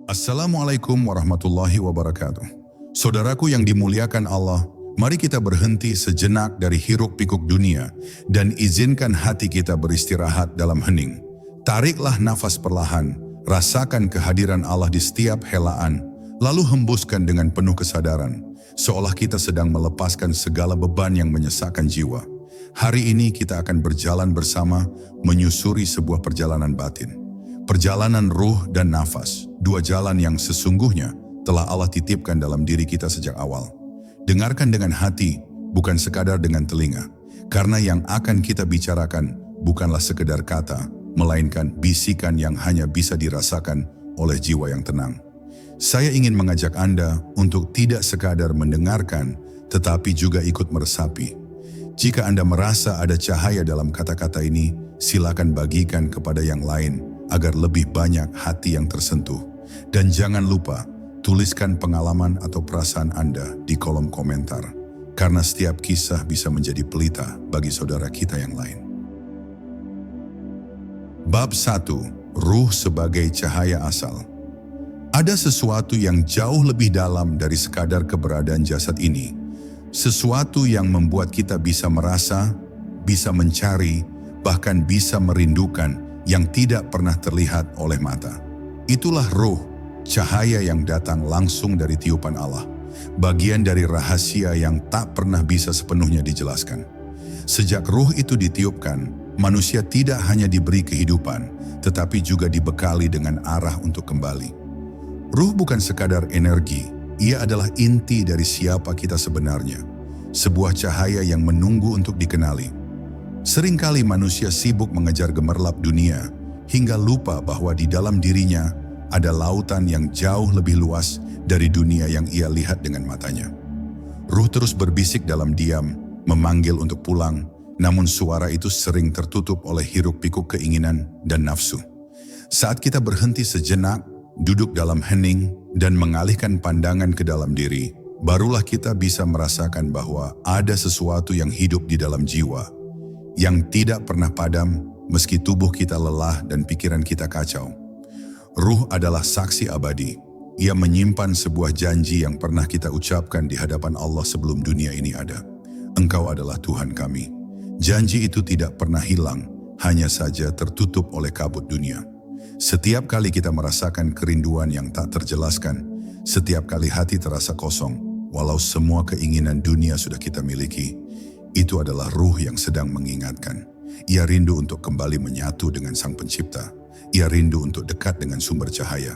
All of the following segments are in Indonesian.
Assalamualaikum warahmatullahi wabarakatuh. Saudaraku yang dimuliakan Allah, mari kita berhenti sejenak dari hiruk-pikuk dunia dan izinkan hati kita beristirahat dalam hening. Tariklah nafas perlahan, rasakan kehadiran Allah di setiap helaan, lalu hembuskan dengan penuh kesadaran, seolah kita sedang melepaskan segala beban yang menyesakkan jiwa. Hari ini kita akan berjalan bersama menyusuri sebuah perjalanan batin. Perjalanan ruh dan nafas, dua jalan yang sesungguhnya telah Allah titipkan dalam diri kita sejak awal. Dengarkan dengan hati, bukan sekadar dengan telinga. Karena yang akan kita bicarakan bukanlah sekedar kata, melainkan bisikan yang hanya bisa dirasakan oleh jiwa yang tenang. Saya ingin mengajak Anda untuk tidak sekadar mendengarkan, tetapi juga ikut meresapi. Jika Anda merasa ada cahaya dalam kata-kata ini, silakan bagikan kepada yang lain, agar lebih banyak hati yang tersentuh. Dan jangan lupa, tuliskan pengalaman atau perasaan Anda di kolom komentar, karena setiap kisah bisa menjadi pelita bagi saudara kita yang lain. Bab 1. Ruh sebagai cahaya asal. Ada sesuatu yang jauh lebih dalam dari sekadar keberadaan jasad ini. Sesuatu yang membuat kita bisa merasa, bisa mencari, bahkan bisa merindukan yang tidak pernah terlihat oleh mata. Itulah ruh, cahaya yang datang langsung dari tiupan Allah, bagian dari rahasia yang tak pernah bisa sepenuhnya dijelaskan. Sejak ruh itu ditiupkan, manusia tidak hanya diberi kehidupan, tetapi juga dibekali dengan arah untuk kembali. Ruh bukan sekadar energi, ia adalah inti dari siapa kita sebenarnya, sebuah cahaya yang menunggu untuk dikenali. Seringkali manusia sibuk mengejar gemerlap dunia, hingga lupa bahwa di dalam dirinya ada lautan yang jauh lebih luas dari dunia yang ia lihat dengan matanya. Ruh terus berbisik dalam diam, memanggil untuk pulang, namun suara itu sering tertutup oleh hiruk-pikuk keinginan dan nafsu. Saat kita berhenti sejenak, duduk dalam hening, dan mengalihkan pandangan ke dalam diri, barulah kita bisa merasakan bahwa ada sesuatu yang hidup di dalam jiwa, yang tidak pernah padam meski tubuh kita lelah dan pikiran kita kacau. Ruh adalah saksi abadi. Ia menyimpan sebuah janji yang pernah kita ucapkan di hadapan Allah sebelum dunia ini ada. Engkau adalah Tuhan kami. Janji itu tidak pernah hilang, hanya saja tertutup oleh kabut dunia. Setiap kali kita merasakan kerinduan yang tak terjelaskan, setiap kali hati terasa kosong, walau semua keinginan dunia sudah kita miliki, itu adalah ruh yang sedang mengingatkan. Ia rindu untuk kembali menyatu dengan Sang Pencipta. Ia rindu untuk dekat dengan sumber cahaya.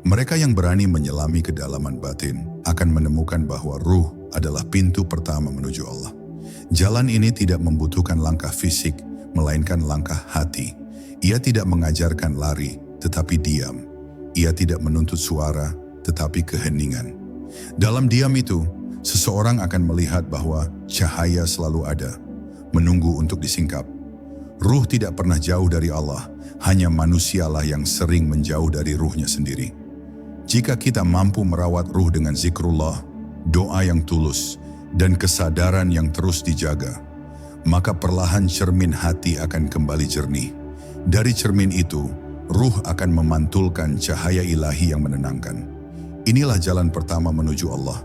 Mereka yang berani menyelami kedalaman batin akan menemukan bahwa ruh adalah pintu pertama menuju Allah. Jalan ini tidak membutuhkan langkah fisik, melainkan langkah hati. Ia tidak mengajarkan lari, tetapi diam. Ia tidak menuntut suara, tetapi keheningan. Dalam diam itu, seseorang akan melihat bahwa cahaya selalu ada, menunggu untuk disingkap. Ruh tidak pernah jauh dari Allah, hanya manusialah yang sering menjauh dari ruhnya sendiri. Jika kita mampu merawat ruh dengan zikrullah, doa yang tulus, dan kesadaran yang terus dijaga, maka perlahan cermin hati akan kembali jernih. Dari cermin itu, ruh akan memantulkan cahaya ilahi yang menenangkan. Inilah jalan pertama menuju Allah.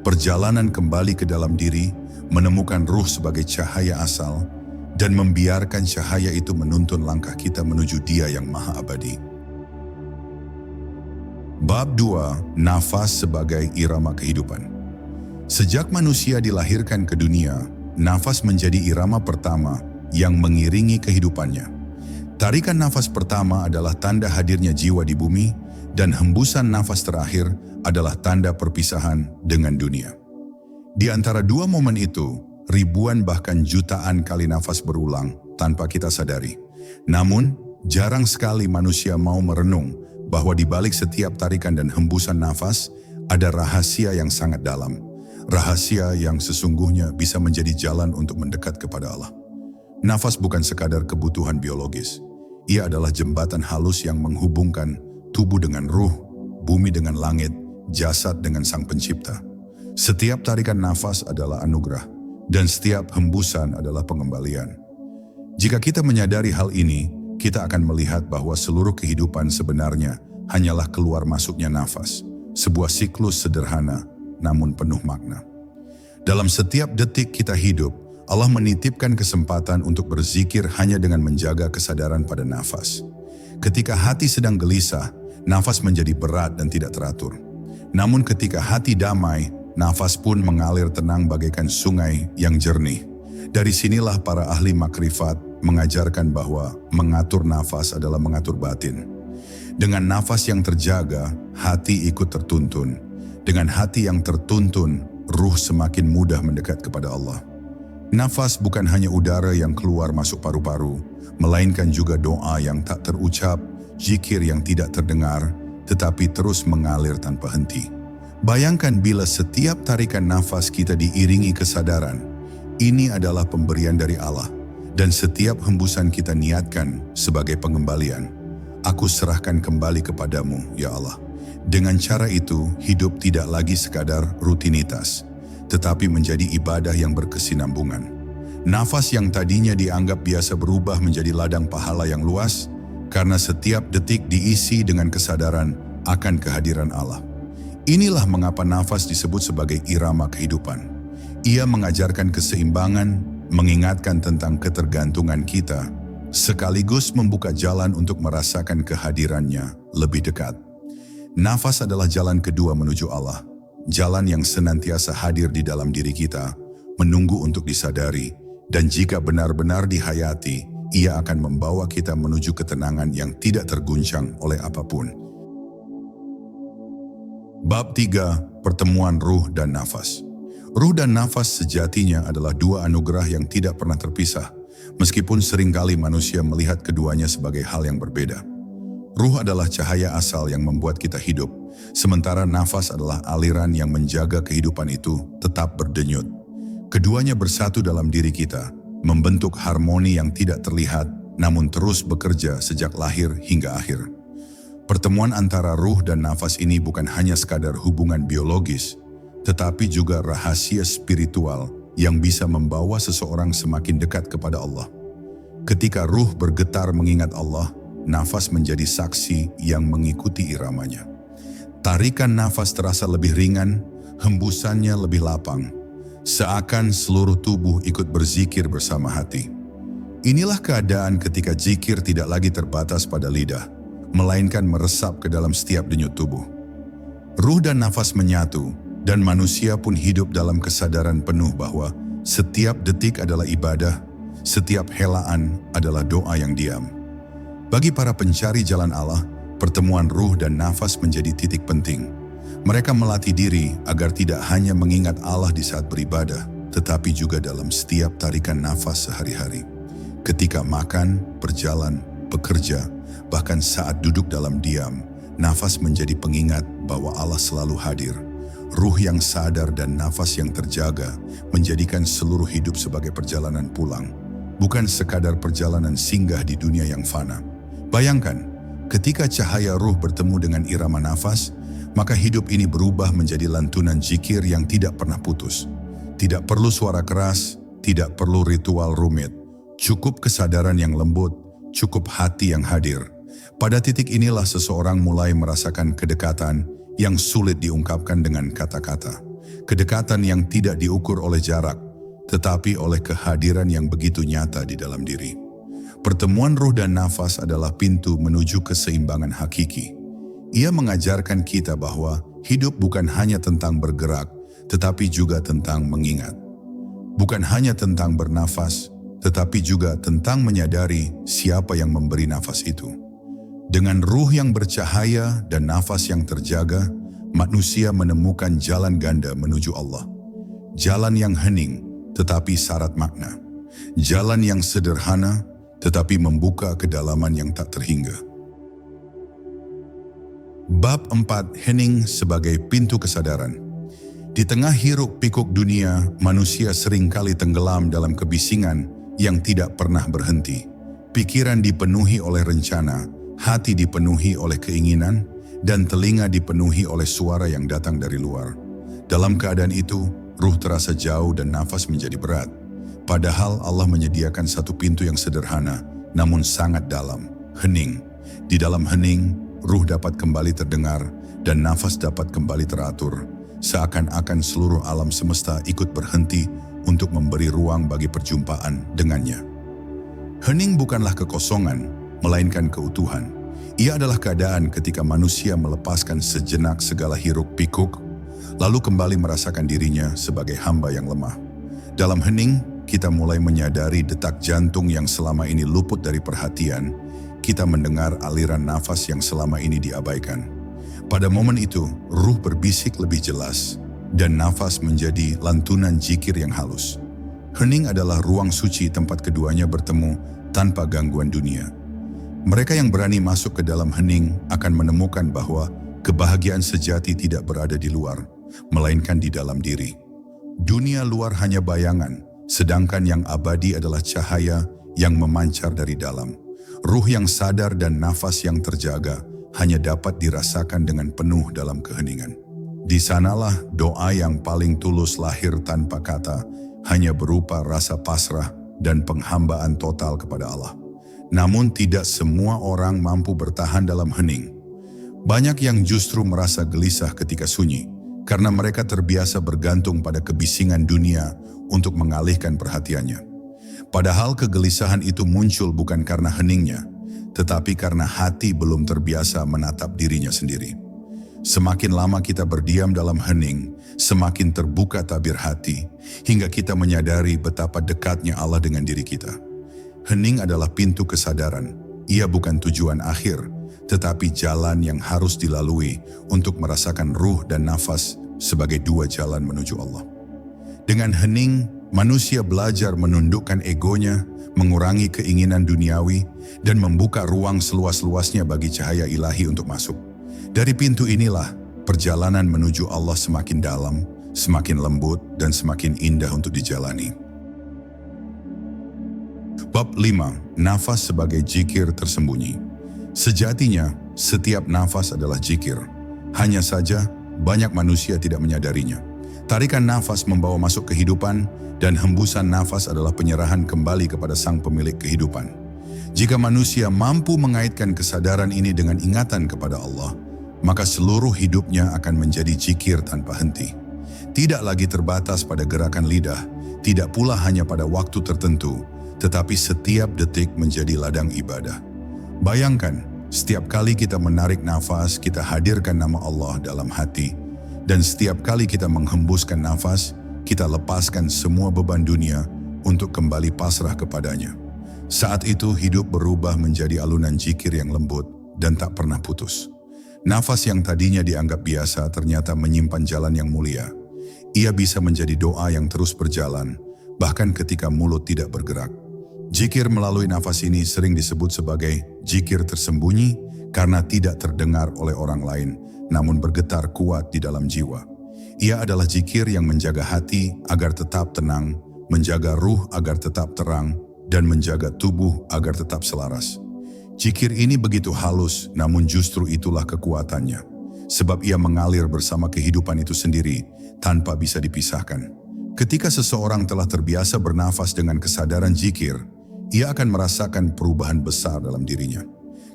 Perjalanan kembali ke dalam diri, menemukan ruh sebagai cahaya asal, dan membiarkan cahaya itu menuntun langkah kita menuju Dia yang Maha Abadi. Bab 2. Nafas sebagai irama kehidupan. Sejak manusia dilahirkan ke dunia, nafas menjadi irama pertama yang mengiringi kehidupannya. Tarikan nafas pertama adalah tanda hadirnya jiwa di bumi, dan hembusan nafas terakhir adalah tanda perpisahan dengan dunia. Di antara dua momen itu, ribuan bahkan jutaan kali nafas berulang tanpa kita sadari. Namun, jarang sekali manusia mau merenung bahwa di balik setiap tarikan dan hembusan nafas ada rahasia yang sangat dalam. Rahasia yang sesungguhnya bisa menjadi jalan untuk mendekat kepada Allah. Nafas bukan sekadar kebutuhan biologis. Ia adalah jembatan halus yang menghubungkan tubuh dengan ruh, bumi dengan langit, jasad dengan Sang Pencipta. Setiap tarikan nafas adalah anugerah, dan setiap hembusan adalah pengembalian. Jika kita menyadari hal ini, kita akan melihat bahwa seluruh kehidupan sebenarnya hanyalah keluar masuknya nafas, sebuah siklus sederhana namun penuh makna. Dalam setiap detik kita hidup, Allah menitipkan kesempatan untuk berzikir hanya dengan menjaga kesadaran pada nafas. Ketika hati sedang gelisah, nafas menjadi berat dan tidak teratur. Namun ketika hati damai, nafas pun mengalir tenang bagaikan sungai yang jernih. Dari sinilah para ahli makrifat mengajarkan bahwa mengatur nafas adalah mengatur batin. Dengan nafas yang terjaga, hati ikut tertuntun. Dengan hati yang tertuntun, ruh semakin mudah mendekat kepada Allah. Nafas bukan hanya udara yang keluar masuk paru-paru, melainkan juga doa yang tak terucap, zikir yang tidak terdengar, tetapi terus mengalir tanpa henti. Bayangkan bila setiap tarikan nafas kita diiringi kesadaran, ini adalah pemberian dari Allah, dan setiap hembusan kita niatkan sebagai pengembalian. Aku serahkan kembali kepadamu, ya Allah. Dengan cara itu, hidup tidak lagi sekadar rutinitas, tetapi menjadi ibadah yang berkesinambungan. Nafas yang tadinya dianggap biasa berubah menjadi ladang pahala yang luas, karena setiap detik diisi dengan kesadaran akan kehadiran Allah. Inilah mengapa nafas disebut sebagai irama kehidupan. Ia mengajarkan keseimbangan, mengingatkan tentang ketergantungan kita, sekaligus membuka jalan untuk merasakan kehadirannya lebih dekat. Nafas adalah jalan kedua menuju Allah, jalan yang senantiasa hadir di dalam diri kita, menunggu untuk disadari, dan jika benar-benar dihayati, ia akan membawa kita menuju ketenangan yang tidak terguncang oleh apapun. Bab 3. Pertemuan Ruh dan Nafas. Ruh dan nafas sejatinya adalah dua anugerah yang tidak pernah terpisah, meskipun seringkali manusia melihat keduanya sebagai hal yang berbeda. Ruh adalah cahaya asal yang membuat kita hidup, sementara nafas adalah aliran yang menjaga kehidupan itu tetap berdenyut. Keduanya bersatu dalam diri kita, membentuk harmoni yang tidak terlihat, namun terus bekerja sejak lahir hingga akhir. Pertemuan antara ruh dan nafas ini bukan hanya sekadar hubungan biologis, tetapi juga rahasia spiritual yang bisa membawa seseorang semakin dekat kepada Allah. Ketika ruh bergetar mengingat Allah, nafas menjadi saksi yang mengikuti iramanya. Tarikan nafas terasa lebih ringan, hembusannya lebih lapang, seakan seluruh tubuh ikut berzikir bersama hati. Inilah keadaan ketika zikir tidak lagi terbatas pada lidah, melainkan meresap ke dalam setiap denyut tubuh. Ruh dan nafas menyatu, dan manusia pun hidup dalam kesadaran penuh bahwa setiap detik adalah ibadah, setiap helaan adalah doa yang diam. Bagi para pencari jalan Allah, pertemuan ruh dan nafas menjadi titik penting. Mereka melatih diri agar tidak hanya mengingat Allah di saat beribadah, tetapi juga dalam setiap tarikan nafas sehari-hari. Ketika makan, berjalan, bekerja, bahkan saat duduk dalam diam, nafas menjadi pengingat bahwa Allah selalu hadir. Ruh yang sadar dan nafas yang terjaga menjadikan seluruh hidup sebagai perjalanan pulang, bukan sekadar perjalanan singgah di dunia yang fana. Bayangkan, ketika cahaya ruh bertemu dengan irama nafas, maka hidup ini berubah menjadi lantunan zikir yang tidak pernah putus. Tidak perlu suara keras, tidak perlu ritual rumit, cukup kesadaran yang lembut, cukup hati yang hadir. Pada titik inilah seseorang mulai merasakan kedekatan yang sulit diungkapkan dengan kata-kata. Kedekatan yang tidak diukur oleh jarak, tetapi oleh kehadiran yang begitu nyata di dalam diri. Pertemuan ruh dan nafas adalah pintu menuju keseimbangan hakiki. Ia mengajarkan kita bahwa hidup bukan hanya tentang bergerak, tetapi juga tentang mengingat. Bukan hanya tentang bernafas, tetapi juga tentang menyadari siapa yang memberi nafas itu. Dengan ruh yang bercahaya dan nafas yang terjaga, manusia menemukan jalan ganda menuju Allah. Jalan yang hening, tetapi syarat makna. Jalan yang sederhana, tetapi membuka kedalaman yang tak terhingga. Bab 4. Hening sebagai pintu kesadaran. Di tengah hiruk pikuk dunia, manusia seringkali tenggelam dalam kebisingan yang tidak pernah berhenti. Pikiran dipenuhi oleh rencana, hati dipenuhi oleh keinginan, dan telinga dipenuhi oleh suara yang datang dari luar. Dalam keadaan itu, ruh terasa jauh dan nafas menjadi berat. Padahal Allah menyediakan satu pintu yang sederhana, namun sangat dalam, hening. Di dalam hening, ruh dapat kembali terdengar dan nafas dapat kembali teratur, seakan-akan seluruh alam semesta ikut berhenti untuk memberi ruang bagi perjumpaan dengannya. Hening bukanlah kekosongan, melainkan keutuhan. Ia adalah keadaan ketika manusia melepaskan sejenak segala hiruk-pikuk, lalu kembali merasakan dirinya sebagai hamba yang lemah. Dalam hening, kita mulai menyadari detak jantung yang selama ini luput dari perhatian. Kita mendengar aliran nafas yang selama ini diabaikan. Pada momen itu, ruh berbisik lebih jelas, dan nafas menjadi lantunan zikir yang halus. Hening adalah ruang suci tempat keduanya bertemu tanpa gangguan dunia. Mereka yang berani masuk ke dalam hening akan menemukan bahwa kebahagiaan sejati tidak berada di luar, melainkan di dalam diri. Dunia luar hanya bayangan, sedangkan yang abadi adalah cahaya yang memancar dari dalam. Ruh yang sadar dan nafas yang terjaga hanya dapat dirasakan dengan penuh dalam keheningan. Di sanalah doa yang paling tulus lahir tanpa kata, hanya berupa rasa pasrah dan penghambaan total kepada Allah. Namun tidak semua orang mampu bertahan dalam hening. Banyak yang justru merasa gelisah ketika sunyi, karena mereka terbiasa bergantung pada kebisingan dunia untuk mengalihkan perhatiannya. Padahal kegelisahan itu muncul bukan karena heningnya, tetapi karena hati belum terbiasa menatap dirinya sendiri. Semakin lama kita berdiam dalam hening, semakin terbuka tabir hati, hingga kita menyadari betapa dekatnya Allah dengan diri kita. Hening adalah pintu kesadaran. Ia bukan tujuan akhir, tetapi jalan yang harus dilalui untuk merasakan ruh dan nafas sebagai dua jalan menuju Allah. Dengan hening, manusia belajar menundukkan egonya, mengurangi keinginan duniawi, dan membuka ruang seluas-luasnya bagi cahaya ilahi untuk masuk. Dari pintu inilah, perjalanan menuju Allah semakin dalam, semakin lembut, dan semakin indah untuk dijalani. Bab 5. Nafas sebagai zikir tersembunyi. Sejatinya, setiap nafas adalah zikir. Hanya saja, banyak manusia tidak menyadarinya. Tarikan nafas membawa masuk kehidupan, dan hembusan nafas adalah penyerahan kembali kepada sang pemilik kehidupan. Jika manusia mampu mengaitkan kesadaran ini dengan ingatan kepada Allah, maka seluruh hidupnya akan menjadi zikir tanpa henti. Tidak lagi terbatas pada gerakan lidah, tidak pula hanya pada waktu tertentu, tetapi setiap detik menjadi ladang ibadah. Bayangkan, setiap kali kita menarik nafas, kita hadirkan nama Allah dalam hati, dan setiap kali kita menghembuskan nafas, kita lepaskan semua beban dunia untuk kembali pasrah kepadanya. Saat itu hidup berubah menjadi alunan zikir yang lembut dan tak pernah putus. Nafas yang tadinya dianggap biasa ternyata menyimpan jalan yang mulia. Ia bisa menjadi doa yang terus berjalan, bahkan ketika mulut tidak bergerak. Zikir melalui nafas ini sering disebut sebagai zikir tersembunyi karena tidak terdengar oleh orang lain, namun bergetar kuat di dalam jiwa. Ia adalah zikir yang menjaga hati agar tetap tenang, menjaga ruh agar tetap terang, dan menjaga tubuh agar tetap selaras. Zikir ini begitu halus, namun justru itulah kekuatannya. Sebab ia mengalir bersama kehidupan itu sendiri, tanpa bisa dipisahkan. Ketika seseorang telah terbiasa bernafas dengan kesadaran zikir, ia akan merasakan perubahan besar dalam dirinya.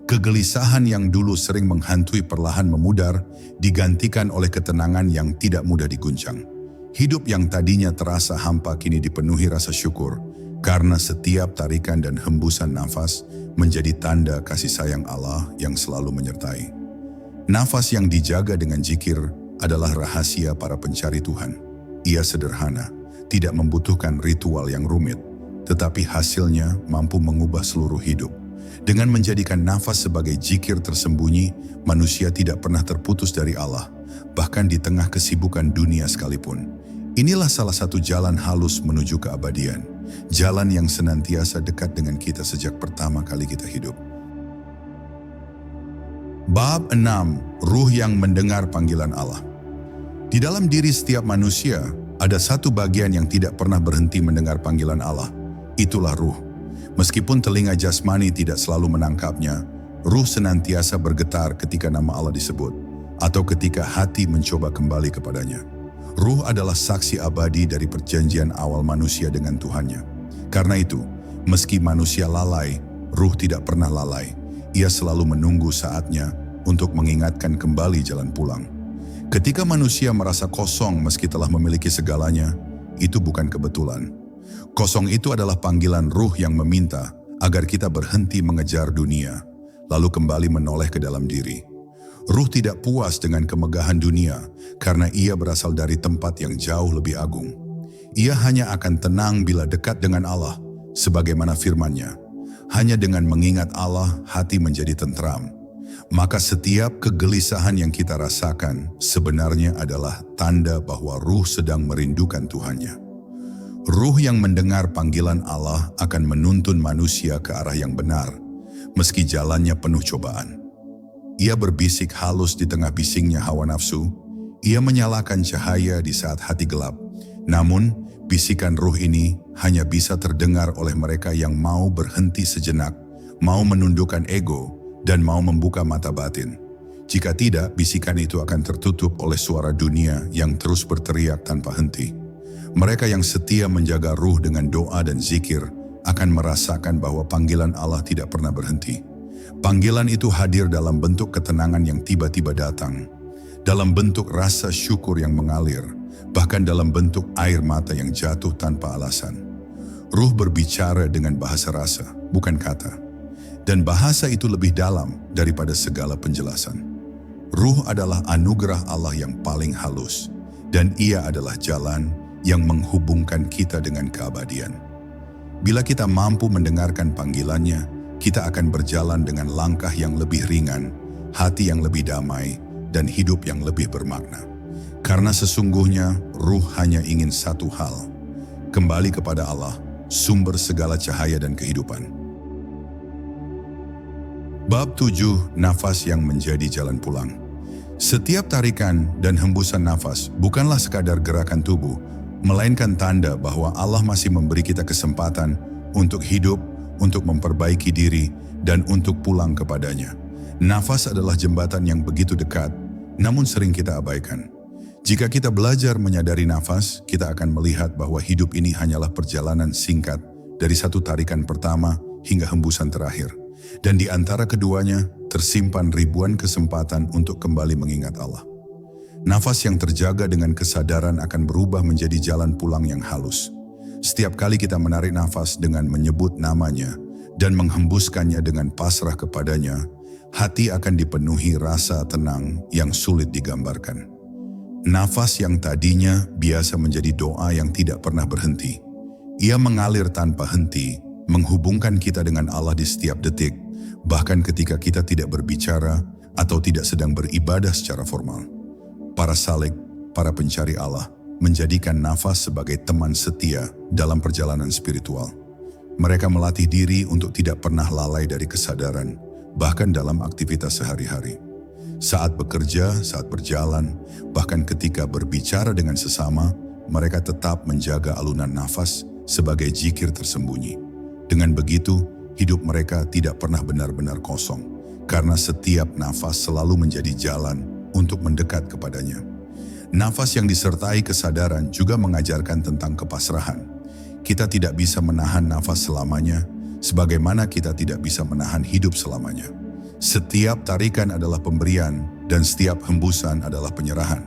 Kegelisahan yang dulu sering menghantui perlahan memudar, digantikan oleh ketenangan yang tidak mudah diguncang. Hidup yang tadinya terasa hampa kini dipenuhi rasa syukur, karena setiap tarikan dan hembusan nafas menjadi tanda kasih sayang Allah yang selalu menyertai. Nafas yang dijaga dengan zikir adalah rahasia para pencari Tuhan. Ia sederhana, tidak membutuhkan ritual yang rumit, tetapi hasilnya mampu mengubah seluruh hidup. Dengan menjadikan nafas sebagai zikir tersembunyi, manusia tidak pernah terputus dari Allah, bahkan di tengah kesibukan dunia sekalipun. Inilah salah satu jalan halus menuju keabadian, jalan yang senantiasa dekat dengan kita sejak pertama kali kita hidup. Bab 6. Ruh yang mendengar panggilan Allah. Di dalam diri setiap manusia, ada satu bagian yang tidak pernah berhenti mendengar panggilan Allah. Itulah ruh. Meskipun telinga jasmani tidak selalu menangkapnya, ruh senantiasa bergetar ketika nama Allah disebut, atau ketika hati mencoba kembali kepadanya. Ruh adalah saksi abadi dari perjanjian awal manusia dengan Tuhannya. Karena itu, meski manusia lalai, ruh tidak pernah lalai. Ia selalu menunggu saatnya untuk mengingatkan kembali jalan pulang. Ketika manusia merasa kosong meski telah memiliki segalanya, itu bukan kebetulan. Kosong itu adalah panggilan ruh yang meminta agar kita berhenti mengejar dunia, lalu kembali menoleh ke dalam diri. Ruh tidak puas dengan kemegahan dunia karena ia berasal dari tempat yang jauh lebih agung. Ia hanya akan tenang bila dekat dengan Allah, sebagaimana firman-Nya. Hanya dengan mengingat Allah, hati menjadi tentram. Maka setiap kegelisahan yang kita rasakan sebenarnya adalah tanda bahwa ruh sedang merindukan Tuhannya. Ruh yang mendengar panggilan Allah akan menuntun manusia ke arah yang benar, meski jalannya penuh cobaan. Ia berbisik halus di tengah bisingnya hawa nafsu. Ia menyalakan cahaya di saat hati gelap. Namun, bisikan ruh ini hanya bisa terdengar oleh mereka yang mau berhenti sejenak, mau menundukkan ego, dan mau membuka mata batin. Jika tidak, bisikan itu akan tertutup oleh suara dunia yang terus berteriak tanpa henti. Mereka yang setia menjaga ruh dengan doa dan zikir akan merasakan bahwa panggilan Allah tidak pernah berhenti. Panggilan itu hadir dalam bentuk ketenangan yang tiba-tiba datang, dalam bentuk rasa syukur yang mengalir, bahkan dalam bentuk air mata yang jatuh tanpa alasan. Ruh berbicara dengan bahasa rasa, bukan kata. Dan bahasa itu lebih dalam daripada segala penjelasan. Ruh adalah anugerah Allah yang paling halus, dan ia adalah jalan yang menghubungkan kita dengan keabadian. Bila kita mampu mendengarkan panggilannya, kita akan berjalan dengan langkah yang lebih ringan, hati yang lebih damai, dan hidup yang lebih bermakna. Karena sesungguhnya ruh hanya ingin satu hal, kembali kepada Allah, sumber segala cahaya dan kehidupan. Bab 7, nafas yang menjadi jalan pulang. Setiap tarikan dan hembusan nafas bukanlah sekadar gerakan tubuh, melainkan tanda bahwa Allah masih memberi kita kesempatan untuk hidup, untuk memperbaiki diri, dan untuk pulang kepadanya. Nafas adalah jembatan yang begitu dekat, namun sering kita abaikan. Jika kita belajar menyadari nafas, kita akan melihat bahwa hidup ini hanyalah perjalanan singkat dari satu tarikan pertama hingga hembusan terakhir. Dan di antara keduanya tersimpan ribuan kesempatan untuk kembali mengingat Allah. Nafas yang terjaga dengan kesadaran akan berubah menjadi jalan pulang yang halus. Setiap kali kita menarik nafas dengan menyebut namanya dan menghembuskannya dengan pasrah kepadanya, hati akan dipenuhi rasa tenang yang sulit digambarkan. Nafas yang tadinya biasa menjadi doa yang tidak pernah berhenti. Ia mengalir tanpa henti, menghubungkan kita dengan Allah di setiap detik, bahkan ketika kita tidak berbicara atau tidak sedang beribadah secara formal. Para salik, para pencari Allah, menjadikan nafas sebagai teman setia dalam perjalanan spiritual. Mereka melatih diri untuk tidak pernah lalai dari kesadaran, bahkan dalam aktivitas sehari-hari. Saat bekerja, saat berjalan, bahkan ketika berbicara dengan sesama, mereka tetap menjaga alunan nafas sebagai zikir tersembunyi. Dengan begitu, hidup mereka tidak pernah benar-benar kosong, karena setiap nafas selalu menjadi jalan untuk mendekat kepadanya. Nafas yang disertai kesadaran juga mengajarkan tentang kepasrahan. Kita tidak bisa menahan nafas selamanya, sebagaimana kita tidak bisa menahan hidup selamanya. Setiap tarikan adalah pemberian dan setiap hembusan adalah penyerahan.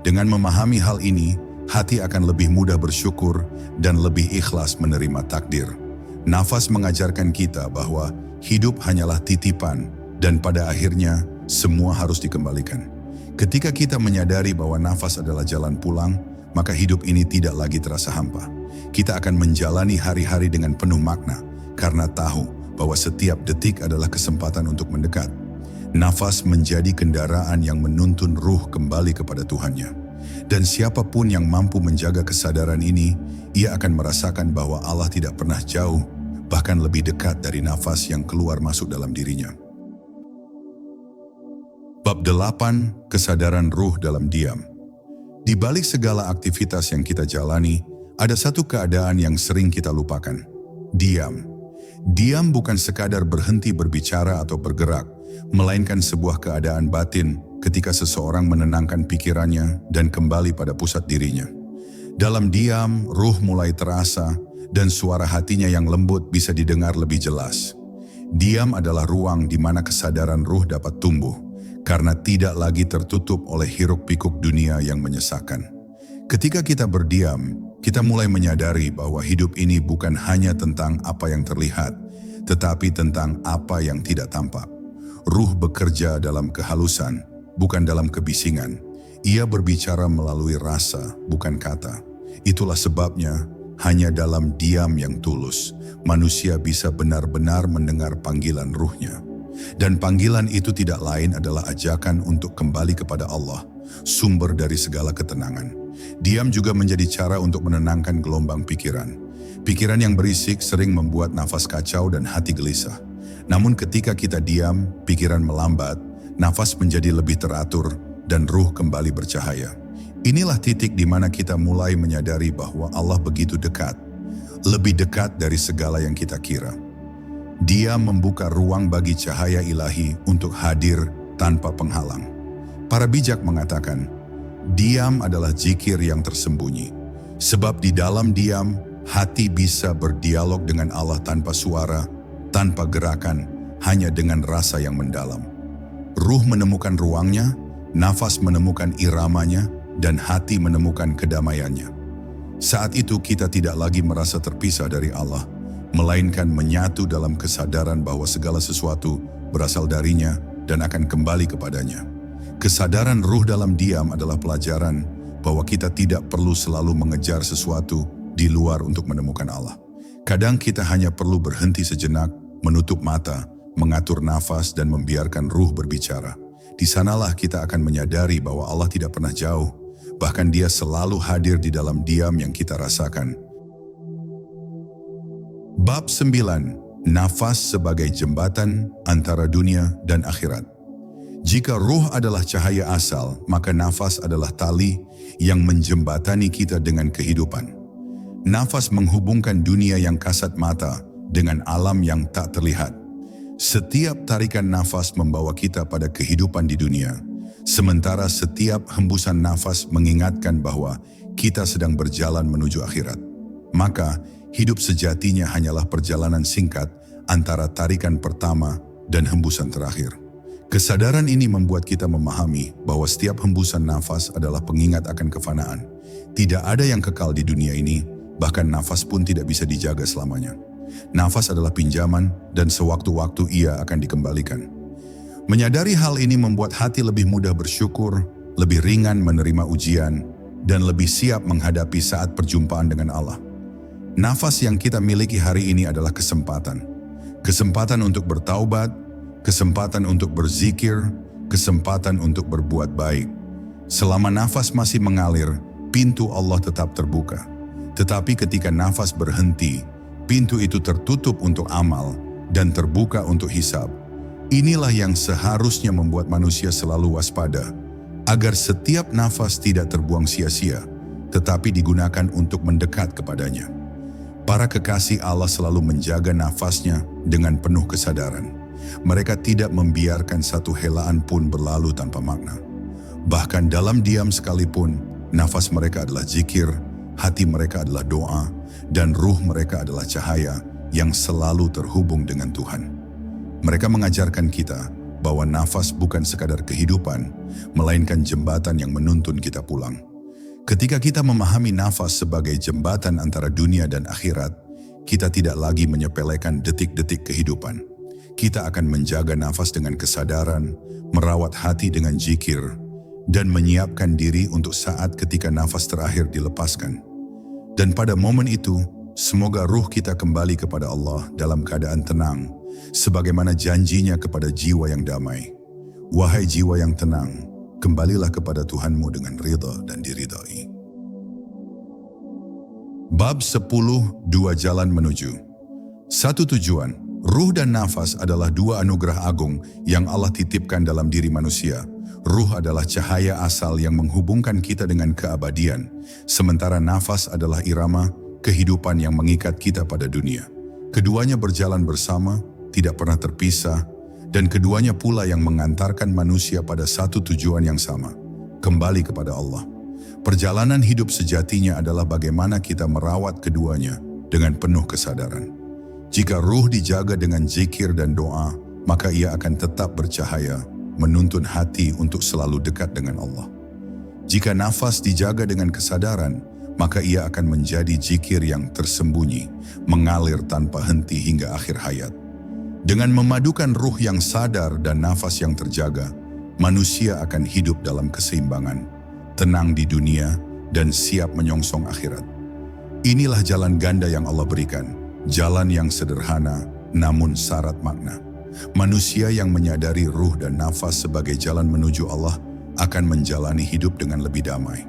Dengan memahami hal ini, hati akan lebih mudah bersyukur dan lebih ikhlas menerima takdir. Nafas mengajarkan kita bahwa hidup hanyalah titipan dan pada akhirnya semua harus dikembalikan. Ketika kita menyadari bahwa nafas adalah jalan pulang, maka hidup ini tidak lagi terasa hampa. Kita akan menjalani hari-hari dengan penuh makna karena tahu bahwa setiap detik adalah kesempatan untuk mendekat. Nafas menjadi kendaraan yang menuntun ruh kembali kepada Tuhannya. Dan siapapun yang mampu menjaga kesadaran ini, ia akan merasakan bahwa Allah tidak pernah jauh, bahkan lebih dekat dari nafas yang keluar masuk dalam dirinya. Bab 8, kesadaran ruh dalam diam. Di balik segala aktivitas yang kita jalani, ada satu keadaan yang sering kita lupakan. Diam. Diam bukan sekadar berhenti berbicara atau bergerak, melainkan sebuah keadaan batin ketika seseorang menenangkan pikirannya dan kembali pada pusat dirinya. Dalam diam, ruh mulai terasa dan suara hatinya yang lembut bisa didengar lebih jelas. Diam adalah ruang di mana kesadaran ruh dapat tumbuh, karena tidak lagi tertutup oleh hiruk-pikuk dunia yang menyesakan. Ketika kita berdiam, kita mulai menyadari bahwa hidup ini bukan hanya tentang apa yang terlihat, tetapi tentang apa yang tidak tampak. Ruh bekerja dalam kehalusan, bukan dalam kebisingan. Ia berbicara melalui rasa, bukan kata. Itulah sebabnya, hanya dalam diam yang tulus, manusia bisa benar-benar mendengar panggilan ruhnya. Dan panggilan itu tidak lain adalah ajakan untuk kembali kepada Allah, sumber dari segala ketenangan. Diam juga menjadi cara untuk menenangkan gelombang pikiran. Pikiran yang berisik sering membuat nafas kacau dan hati gelisah. Namun ketika kita diam, pikiran melambat, nafas menjadi lebih teratur, dan ruh kembali bercahaya. Inilah titik di mana kita mulai menyadari bahwa Allah begitu dekat, lebih dekat dari segala yang kita kira. Dia membuka ruang bagi cahaya ilahi untuk hadir tanpa penghalang. Para bijak mengatakan, diam adalah zikir yang tersembunyi. Sebab di dalam diam, hati bisa berdialog dengan Allah tanpa suara, tanpa gerakan, hanya dengan rasa yang mendalam. Ruh menemukan ruangnya, nafas menemukan iramanya, dan hati menemukan kedamaiannya. Saat itu kita tidak lagi merasa terpisah dari Allah, melainkan menyatu dalam kesadaran bahwa segala sesuatu berasal darinya dan akan kembali kepadanya. Kesadaran ruh dalam diam adalah pelajaran bahwa kita tidak perlu selalu mengejar sesuatu di luar untuk menemukan Allah. Kadang kita hanya perlu berhenti sejenak, menutup mata, mengatur nafas dan membiarkan ruh berbicara. Di sanalah kita akan menyadari bahwa Allah tidak pernah jauh, bahkan Dia selalu hadir di dalam diam yang kita rasakan. Bab 9. Nafas sebagai jembatan antara dunia dan akhirat. Jika ruh adalah cahaya asal, maka nafas adalah tali yang menjembatani kita dengan kehidupan. Nafas menghubungkan dunia yang kasat mata dengan alam yang tak terlihat. Setiap tarikan nafas membawa kita pada kehidupan di dunia, sementara setiap hembusan nafas mengingatkan bahwa kita sedang berjalan menuju akhirat. Maka, hidup sejatinya hanyalah perjalanan singkat antara tarikan pertama dan hembusan terakhir. Kesadaran ini membuat kita memahami bahwa setiap hembusan nafas adalah pengingat akan kefanaan. Tidak ada yang kekal di dunia ini, bahkan nafas pun tidak bisa dijaga selamanya. Nafas adalah pinjaman dan sewaktu-waktu ia akan dikembalikan. Menyadari hal ini membuat hati lebih mudah bersyukur, lebih ringan menerima ujian, dan lebih siap menghadapi saat perjumpaan dengan Allah. Nafas yang kita miliki hari ini adalah kesempatan. Kesempatan untuk bertaubat, kesempatan untuk berzikir, kesempatan untuk berbuat baik. Selama nafas masih mengalir, pintu Allah tetap terbuka. Tetapi ketika nafas berhenti, pintu itu tertutup untuk amal dan terbuka untuk hisab. Inilah yang seharusnya membuat manusia selalu waspada, agar setiap nafas tidak terbuang sia-sia, tetapi digunakan untuk mendekat kepadanya. Para kekasih Allah selalu menjaga nafasnya dengan penuh kesadaran. Mereka tidak membiarkan satu helaan pun berlalu tanpa makna. Bahkan dalam diam sekalipun, nafas mereka adalah zikir, hati mereka adalah doa, dan ruh mereka adalah cahaya yang selalu terhubung dengan Tuhan. Mereka mengajarkan kita bahwa nafas bukan sekadar kehidupan, melainkan jembatan yang menuntun kita pulang. Ketika kita memahami nafas sebagai jembatan antara dunia dan akhirat, kita tidak lagi menyepelekan detik-detik kehidupan. Kita akan menjaga nafas dengan kesadaran, merawat hati dengan zikir, dan menyiapkan diri untuk saat ketika nafas terakhir dilepaskan. Dan pada momen itu, semoga ruh kita kembali kepada Allah dalam keadaan tenang, sebagaimana janjinya kepada jiwa yang damai. Wahai jiwa yang tenang, kembalilah kepada Tuhanmu dengan ridha dan diridhai. Bab 10. Dua jalan menuju. Satu tujuan, ruh dan nafas adalah dua anugerah agung yang Allah titipkan dalam diri manusia. Ruh adalah cahaya asal yang menghubungkan kita dengan keabadian, sementara nafas adalah irama kehidupan yang mengikat kita pada dunia. Keduanya berjalan bersama, tidak pernah terpisah, dan keduanya pula yang mengantarkan manusia pada satu tujuan yang sama, kembali kepada Allah. Perjalanan hidup sejatinya adalah bagaimana kita merawat keduanya dengan penuh kesadaran. Jika ruh dijaga dengan zikir dan doa, maka ia akan tetap bercahaya, menuntun hati untuk selalu dekat dengan Allah. Jika nafas dijaga dengan kesadaran, maka ia akan menjadi zikir yang tersembunyi, mengalir tanpa henti hingga akhir hayat. Dengan memadukan ruh yang sadar dan nafas yang terjaga, manusia akan hidup dalam keseimbangan, tenang di dunia, dan siap menyongsong akhirat. Inilah jalan ganda yang Allah berikan, jalan yang sederhana namun syarat makna. Manusia yang menyadari ruh dan nafas sebagai jalan menuju Allah akan menjalani hidup dengan lebih damai.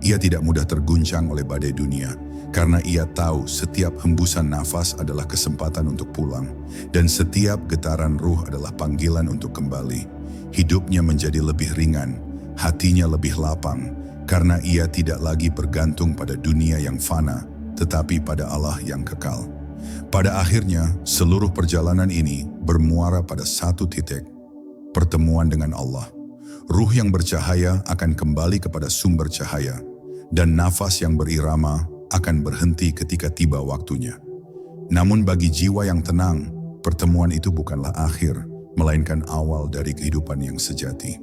Ia tidak mudah terguncang oleh badai dunia, karena ia tahu setiap hembusan nafas adalah kesempatan untuk pulang, dan setiap getaran ruh adalah panggilan untuk kembali. Hidupnya menjadi lebih ringan, hatinya lebih lapang, karena ia tidak lagi bergantung pada dunia yang fana, tetapi pada Allah yang kekal. Pada akhirnya, seluruh perjalanan ini bermuara pada satu titik, pertemuan dengan Allah. Ruh yang bercahaya akan kembali kepada sumber cahaya, dan nafas yang berirama akan berhenti ketika tiba waktunya. Namun bagi jiwa yang tenang, pertemuan itu bukanlah akhir, melainkan awal dari kehidupan yang sejati.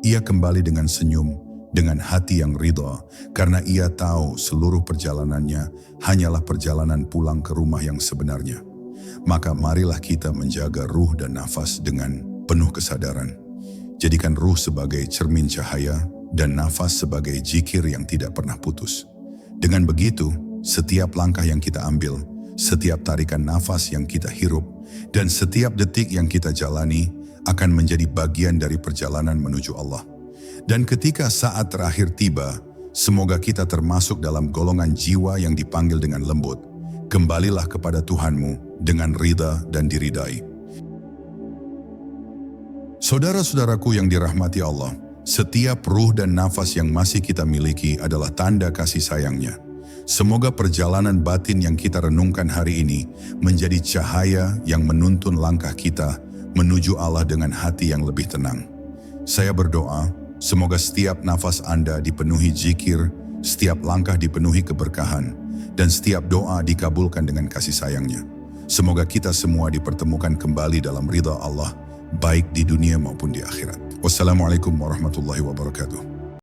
Ia kembali dengan senyum, dengan hati yang ridha, karena ia tahu seluruh perjalanannya hanyalah perjalanan pulang ke rumah yang sebenarnya. Maka marilah kita menjaga ruh dan nafas dengan penuh kesadaran. Jadikan ruh sebagai cermin cahaya dan nafas sebagai zikir yang tidak pernah putus. Dengan begitu, setiap langkah yang kita ambil, setiap tarikan nafas yang kita hirup, dan setiap detik yang kita jalani akan menjadi bagian dari perjalanan menuju Allah. Dan ketika saat terakhir tiba, semoga kita termasuk dalam golongan jiwa yang dipanggil dengan lembut. Kembalilah kepada Tuhanmu dengan ridha dan diridai. Saudara-saudaraku yang dirahmati Allah, setiap ruh dan nafas yang masih kita miliki adalah tanda kasih sayangnya. Semoga perjalanan batin yang kita renungkan hari ini menjadi cahaya yang menuntun langkah kita menuju Allah dengan hati yang lebih tenang. Saya berdoa, semoga setiap nafas Anda dipenuhi zikir, setiap langkah dipenuhi keberkahan, dan setiap doa dikabulkan dengan kasih sayangnya. Semoga kita semua dipertemukan kembali dalam ridha Allah, baik di dunia maupun di akhirat. Wassalamualaikum warahmatullahi wabarakatuh.